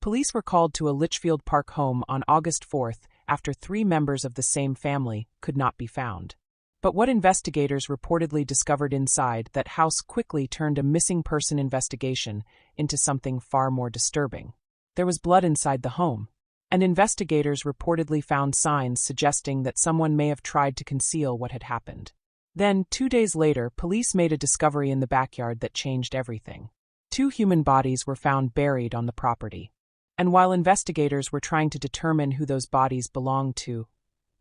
Police were called to a Litchfield Park home on August 4th after 3 members of the same family could not be found. But what investigators reportedly discovered inside that house quickly turned a missing person investigation into something far more disturbing. There was blood inside the home, and investigators reportedly found signs suggesting that someone may have tried to conceal what had happened. Then, 2 days later, police made a discovery in the backyard that changed everything. 2 human bodies were found buried on the property. And while investigators were trying to determine who those bodies belonged to,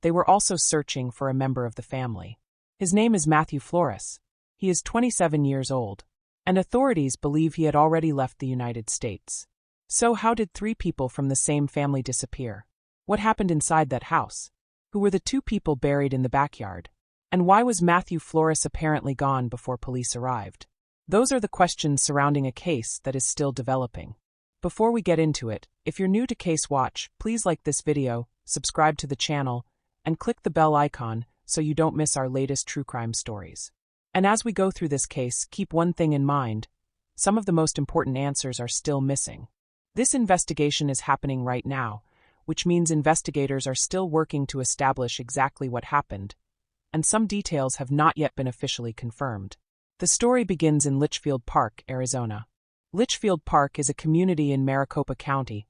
they were also searching for a member of the family. His name is Matthew Flores. He is 27 years old, and authorities believe he had already left the United States. So how did 3 people from the same family disappear? What happened inside that house? Who were the 2 people buried in the backyard? And why was Matthew Flores apparently gone before police arrived? Those are the questions surrounding a case that is still developing. Before we get into it, if you're new to Case Watch, please like this video, subscribe to the channel, and click the bell icon so you don't miss our latest true crime stories. And as we go through this case, keep one thing in mind: some of the most important answers are still missing. This investigation is happening right now, which means investigators are still working to establish exactly what happened, and some details have not yet been officially confirmed. The story begins in Litchfield Park, Arizona. Litchfield Park is a community in Maricopa County,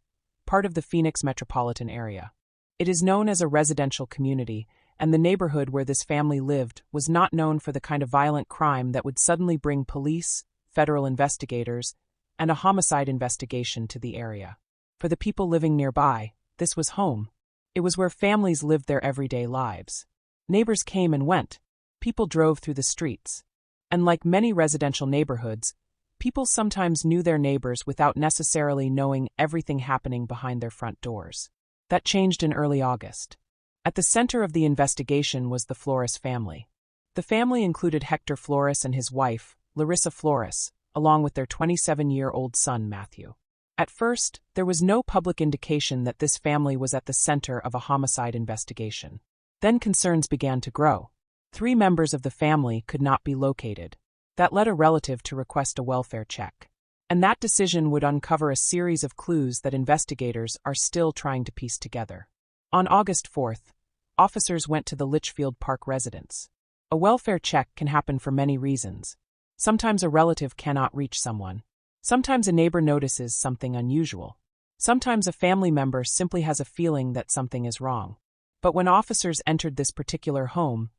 part of the Phoenix metropolitan area. It is known as a residential community, and the neighborhood where this family lived was not known for the kind of violent crime that would suddenly bring police, federal investigators, and a homicide investigation to the area. For the people living nearby, this was home. It was where families lived their everyday lives. Neighbors came and went. People drove through the streets. And like many residential neighborhoods, people sometimes knew their neighbors without necessarily knowing everything happening behind their front doors. That changed in early August. At the center of the investigation was the Flores family. The family included Hector Flores and his wife, Larissa Flores, along with their 27-year-old son, Matthew. At first, there was no public indication that this family was at the center of a homicide investigation. Then concerns began to grow. 3 members of the family could not be located. That led a relative to request a welfare check. And that decision would uncover a series of clues that investigators are still trying to piece together. On August 4th, officers went to the Litchfield Park residence. A welfare check can happen for many reasons. Sometimes a relative cannot reach someone. Sometimes a neighbor notices something unusual. Sometimes a family member simply has a feeling that something is wrong. But when officers entered this particular home,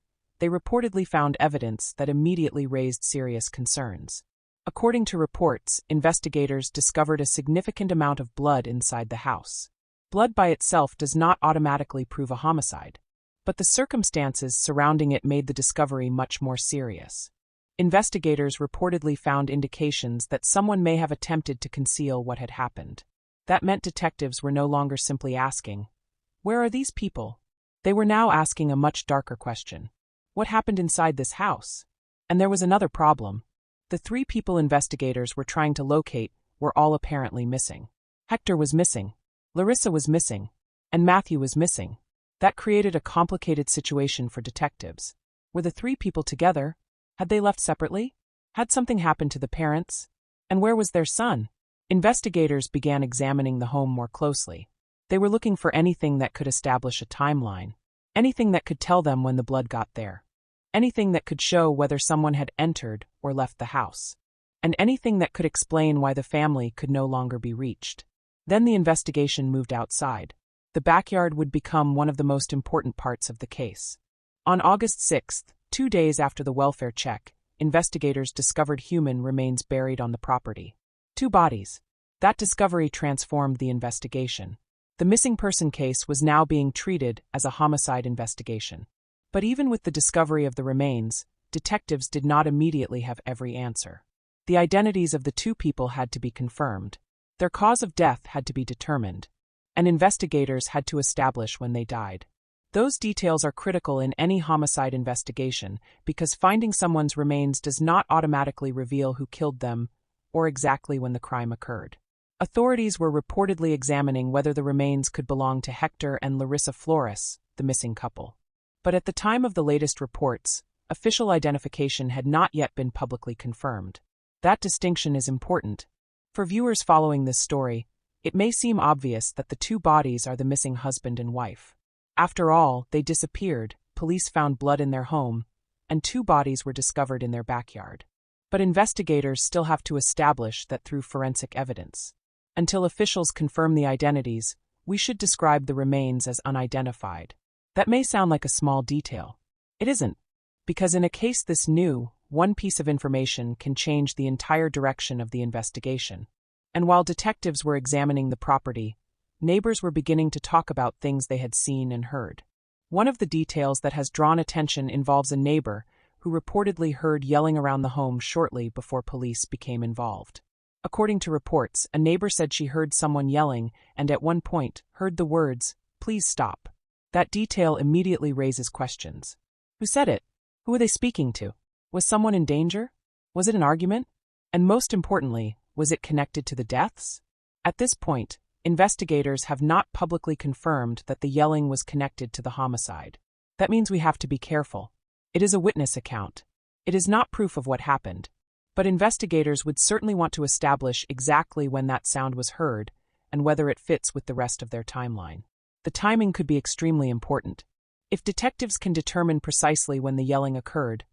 they reportedly found evidence that immediately raised serious concerns. According to reports, investigators discovered a significant amount of blood inside the house. Blood by itself does not automatically prove a homicide, but the circumstances surrounding it made the discovery much more serious. Investigators reportedly found indications that someone may have attempted to conceal what had happened. That meant detectives were no longer simply asking, "Where are these people?" They were now asking a much darker question. What happened inside this house? And there was another problem. The 3 people investigators were trying to locate were all apparently missing. Hector was missing, Larissa was missing, and Matthew was missing. That created a complicated situation for detectives. Were the 3 people together? Had they left separately? Had something happened to the parents? And where was their son? Investigators began examining the home more closely. They were looking for anything that could establish a timeline. Anything that could tell them when the blood got there. Anything that could show whether someone had entered or left the house. And anything that could explain why the family could no longer be reached. Then the investigation moved outside. The backyard would become one of the most important parts of the case. On August 6th, 2 days after the welfare check, investigators discovered human remains buried on the property. 2 bodies. That discovery transformed the investigation. The missing person case was now being treated as a homicide investigation. But even with the discovery of the remains, detectives did not immediately have every answer. The identities of the 2 people had to be confirmed. Their cause of death had to be determined. And investigators had to establish when they died. Those details are critical in any homicide investigation because finding someone's remains does not automatically reveal who killed them or exactly when the crime occurred. Authorities were reportedly examining whether the remains could belong to Hector and Larissa Flores, the missing couple. But at the time of the latest reports, official identification had not yet been publicly confirmed. That distinction is important. For viewers following this story, It may seem obvious that the two bodies are the missing husband and wife. After all, they disappeared, police found blood in their home, and two bodies were discovered in their backyard. But investigators still have to establish that through forensic evidence. Until officials confirm the identities, we should describe the remains as unidentified. That may sound like a small detail. It isn't, because in a case this new, one piece of information can change the entire direction of the investigation. And while detectives were examining the property, neighbors were beginning to talk about things they had seen and heard. One of the details that has drawn attention involves a neighbor who reportedly heard yelling around the home shortly before police became involved. According to reports, a neighbor said she heard someone yelling and at one point heard the words, "Please stop." That detail immediately raises questions. Who said it? Who were they speaking to? Was someone in danger? Was it an argument? And most importantly, was it connected to the deaths? At this point, investigators have not publicly confirmed that the yelling was connected to the homicide. That means we have to be careful. It is a witness account. It is not proof of what happened. But investigators would certainly want to establish exactly when that sound was heard and whether it fits with the rest of their timeline. The timing could be extremely important. If detectives can determine precisely when the yelling occurred,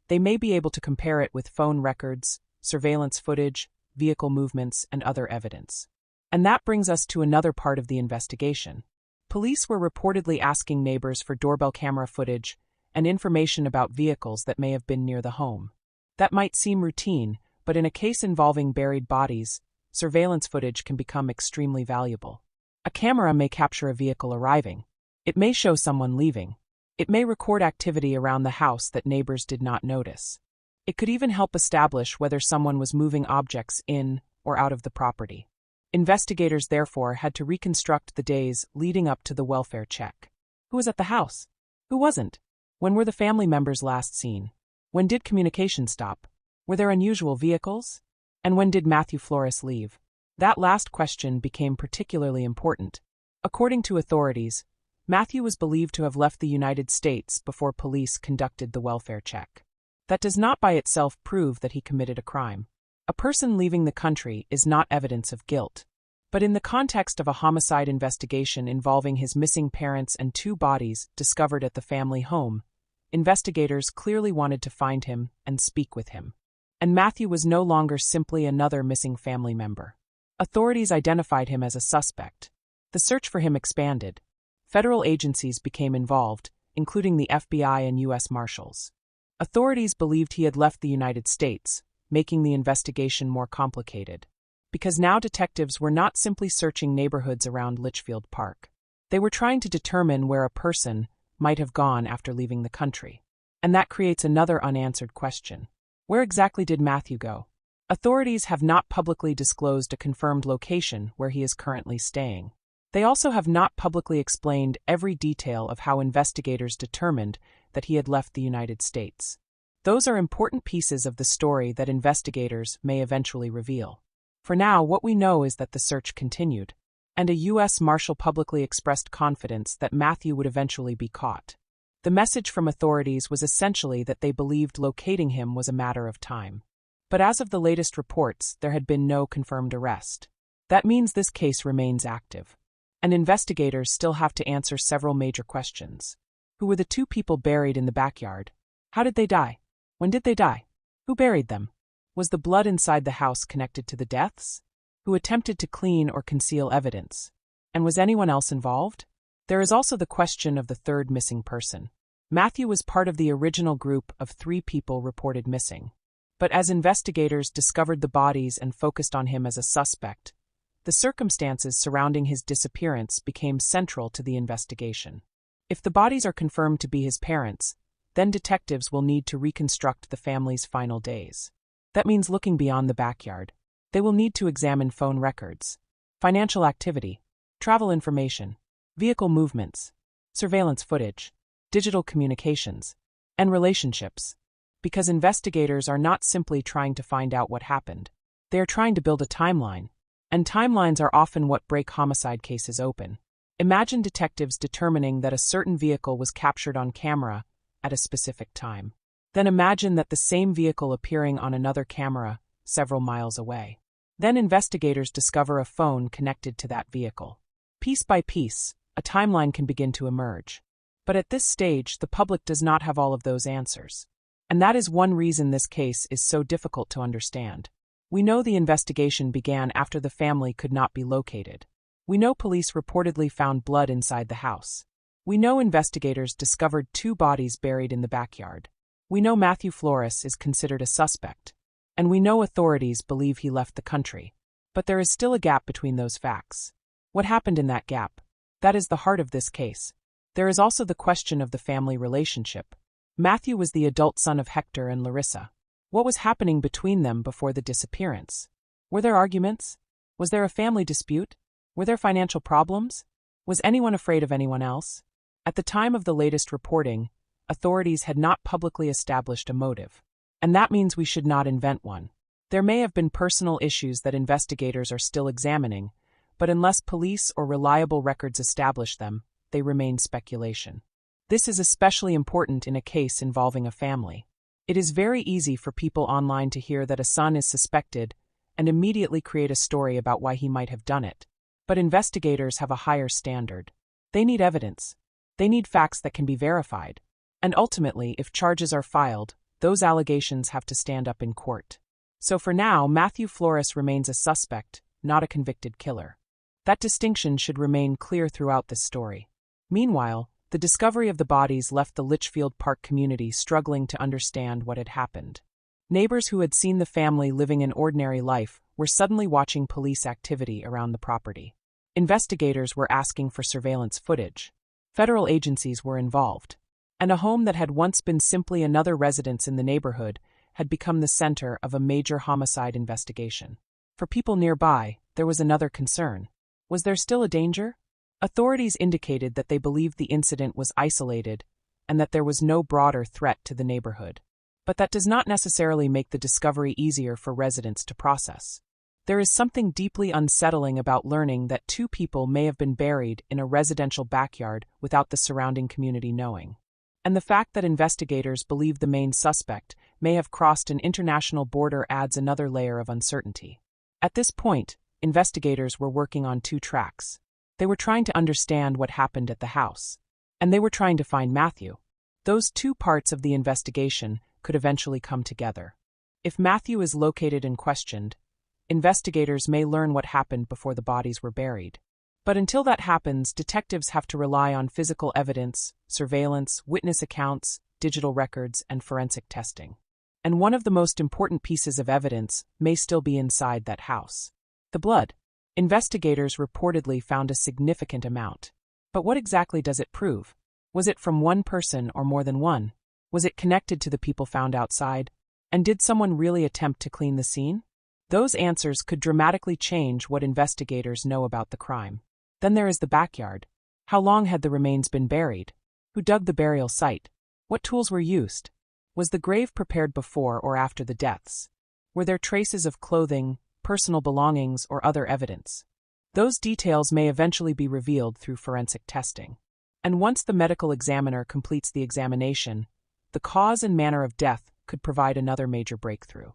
they may be able to compare it with phone records, surveillance footage, vehicle movements, and other evidence. And that brings us to another part of the investigation. Police were reportedly asking neighbors for doorbell camera footage and information about vehicles that may have been near the home. That might seem routine, but in a case involving buried bodies, surveillance footage can become extremely valuable. A camera may capture a vehicle arriving. It may show someone leaving. It may record activity around the house that neighbors did not notice. It could even help establish whether someone was moving objects in or out of the property. Investigators therefore had to reconstruct the days leading up to the welfare check. Who was at the house? Who wasn't? When were the family members last seen? When did communication stop? Were there unusual vehicles? And when did Matthew Flores leave? That last question became particularly important. According to authorities, Matthew was believed to have left the United States before police conducted the welfare check. That does not by itself prove that he committed a crime. A person leaving the country is not evidence of guilt. But in the context of a homicide investigation involving his missing parents and two bodies discovered at the family home, investigators clearly wanted to find him and speak with him. And Matthew was no longer simply another missing family member. Authorities identified him as a suspect. The search for him expanded. Federal agencies became involved, including the FBI and U.S. Marshals. Authorities believed he had left the United States, making the investigation more complicated. Because now detectives were not simply searching neighborhoods around Litchfield Park. They were trying to determine where a person might have gone after leaving the country. And that creates another unanswered question. Where exactly did Matthew go? Authorities have not publicly disclosed a confirmed location where he is currently staying. They also have not publicly explained every detail of how investigators determined that he had left the United States. Those are important pieces of the story that investigators may eventually reveal. For now, what we know is that the search continued, and a U.S. Marshal publicly expressed confidence that Matthew would eventually be caught. The message from authorities was essentially that they believed locating him was a matter of time. But as of the latest reports, there had been no confirmed arrest. That means this case remains active. And investigators still have to answer several major questions. Who were the two people buried in the backyard? How did they die? When did they die? Who buried them? Was the blood inside the house connected to the deaths? Who attempted to clean or conceal evidence? And was anyone else involved? There is also the question of the third missing person. Matthew was part of the original group of 3 people reported missing. But as investigators discovered the bodies and focused on him as a suspect, the circumstances surrounding his disappearance became central to the investigation. If the bodies are confirmed to be his parents, then detectives will need to reconstruct the family's final days. That means looking beyond the backyard. They will need to examine phone records, financial activity, travel information, vehicle movements, surveillance footage, digital communications, and relationships. Because investigators are not simply trying to find out what happened. They are trying to build a timeline. And timelines are often what break homicide cases open. Imagine detectives determining that a certain vehicle was captured on camera at a specific time. Then imagine that the same vehicle appearing on another camera several miles away. Then investigators discover a phone connected to that vehicle. Piece by piece, a timeline can begin to emerge. But at this stage, the public does not have all of those answers. And that is one reason this case is so difficult to understand. We know the investigation began after the family could not be located. We know police reportedly found blood inside the house. We know investigators discovered 2 bodies buried in the backyard. We know Matthew Flores is considered a suspect. And we know authorities believe he left the country. But there is still a gap between those facts. What happened in that gap? That is the heart of this case. There is also the question of the family relationship. Matthew was the adult son of Hector and Larissa. What was happening between them before the disappearance? Were there arguments? Was there a family dispute? Were there financial problems? Was anyone afraid of anyone else? At the time of the latest reporting, authorities had not publicly established a motive. And that means we should not invent one. There may have been personal issues that investigators are still examining, but unless police or reliable records establish them, they remain speculation. This is especially important in a case involving a family. It is very easy for people online to hear that a son is suspected and immediately create a story about why he might have done it. But investigators have a higher standard. They need evidence. They need facts that can be verified. And ultimately, if charges are filed, those allegations have to stand up in court. So for now, Matthew Flores remains a suspect, not a convicted killer. That distinction should remain clear throughout this story. Meanwhile, the discovery of the bodies left the Litchfield Park community struggling to understand what had happened. Neighbors who had seen the family living an ordinary life were suddenly watching police activity around the property. Investigators were asking for surveillance footage. Federal agencies were involved. And a home that had once been simply another residence in the neighborhood had become the center of a major homicide investigation. For people nearby, there was another concern. Was there still a danger? Authorities indicated that they believed the incident was isolated and that there was no broader threat to the neighborhood. But that does not necessarily make the discovery easier for residents to process. There is something deeply unsettling about learning that 2 people may have been buried in a residential backyard without the surrounding community knowing. And the fact that investigators believe the main suspect may have crossed an international border adds another layer of uncertainty. At this point, investigators were working on 2 tracks. They were trying to understand what happened at the house. And they were trying to find Matthew. Those 2 parts of the investigation could eventually come together. If Matthew is located and questioned, investigators may learn what happened before the bodies were buried. But until that happens, detectives have to rely on physical evidence, surveillance, witness accounts, digital records, and forensic testing. And one of the most important pieces of evidence may still be inside that house. The blood. Investigators reportedly found a significant amount. But what exactly does it prove? Was it from one person or more than one? Was it connected to the people found outside? And did someone really attempt to clean the scene? Those answers could dramatically change what investigators know about the crime. Then there is the backyard. How long had the remains been buried? Who dug the burial site? What tools were used? Was the grave prepared before or after the deaths? Were there traces of clothing, personal belongings, or other evidence? Those details may eventually be revealed through forensic testing. And once the medical examiner completes the examination, the cause and manner of death could provide another major breakthrough.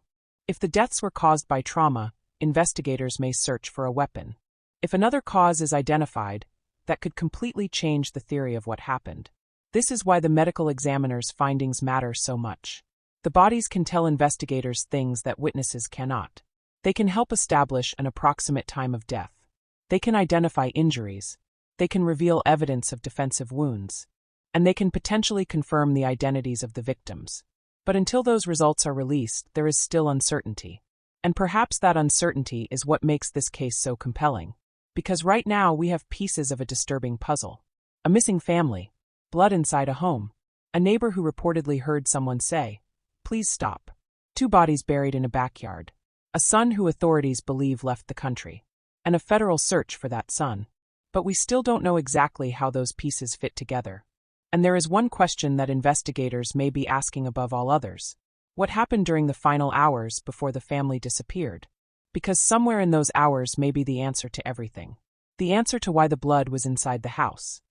If the deaths were caused by trauma, investigators may search for a weapon. If another cause is identified, that could completely change the theory of what happened. This is why the medical examiner's findings matter so much. The bodies can tell investigators things that witnesses cannot. They can help establish an approximate time of death. They can identify injuries. They can reveal evidence of defensive wounds. And they can potentially confirm the identities of the victims. But until those results are released, there is still uncertainty. And perhaps that uncertainty is what makes this case so compelling. Because right now we have pieces of a disturbing puzzle. A missing family. Blood inside a home. A neighbor who reportedly heard someone say, "Please stop." 2 bodies buried in a backyard. A son who authorities believe left the country. And a federal search for that son. But we still don't know exactly how those pieces fit together. And there is one question that investigators may be asking above all others. What happened during the final hours before the family disappeared? Because somewhere in those hours may be the answer to everything. The answer to why the blood was inside the house.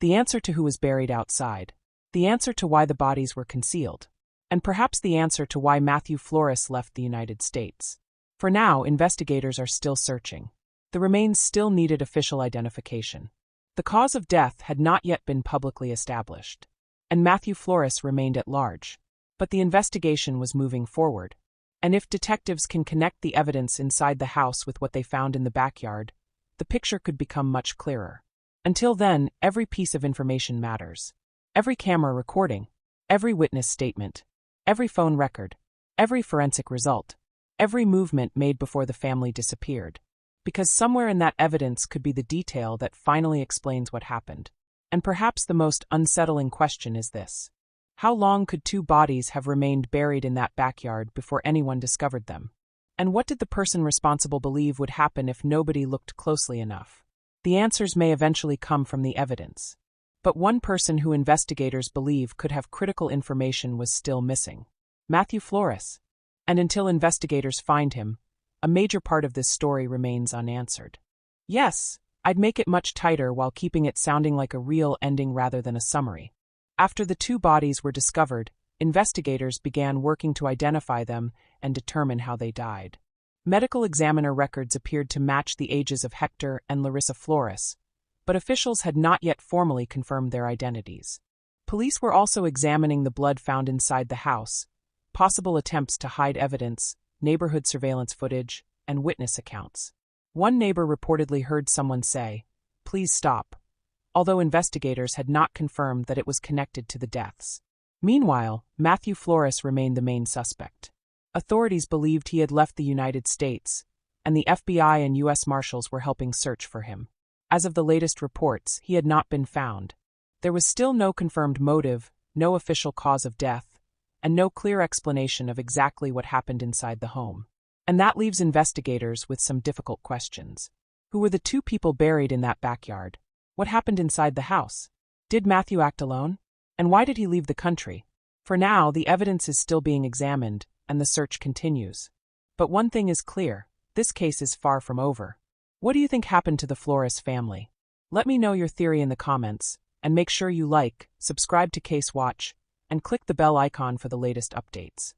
The answer to who was buried outside. The answer to why the bodies were concealed. And perhaps the answer to why Matthew Flores left the United States. For now, investigators are still searching. The remains still needed official identification. The cause of death had not yet been publicly established, and Matthew Flores remained at large. But the investigation was moving forward, and if detectives can connect the evidence inside the house with what they found in the backyard, the picture could become much clearer. Until then, every piece of information matters. Every camera recording, every witness statement, every phone record, every forensic result, every movement made before the family disappeared. Because somewhere in that evidence could be the detail that finally explains what happened. And perhaps the most unsettling question is this: how long could two bodies have remained buried in that backyard before anyone discovered them? And what did the person responsible believe would happen if nobody looked closely enough? The answers may eventually come from the evidence. But one person who investigators believe could have critical information was still missing: Matthew Flores. And until investigators find him, a major part of this story remains unanswered. Yes, I'd make it much tighter while keeping it sounding like a real ending rather than a summary. After the two bodies were discovered, investigators began working to identify them and determine how they died. Medical examiner records appeared to match the ages of Hector and Larissa Flores, but officials had not yet formally confirmed their identities. Police were also examining the blood found inside the house, possible attempts to hide evidence, neighborhood surveillance footage, and witness accounts. One neighbor reportedly heard someone say, "Please stop," although investigators had not confirmed that it was connected to the deaths. Meanwhile, Matthew Flores remained the main suspect. Authorities believed he had left the United States, and the FBI and U.S. Marshals were helping search for him. As of the latest reports, he had not been found. There was still no confirmed motive, no official cause of death, and no clear explanation of exactly what happened inside the home. And that leaves investigators with some difficult questions. Who were the two people buried in that backyard? What happened inside the house? Did Matthew act alone? And why did he leave the country? For now, the evidence is still being examined, and the search continues. But one thing is clear: this case is far from over. What do you think happened to the Flores family? Let me know your theory in the comments, and make sure you like, subscribe to Case Watch, and click the bell icon for the latest updates.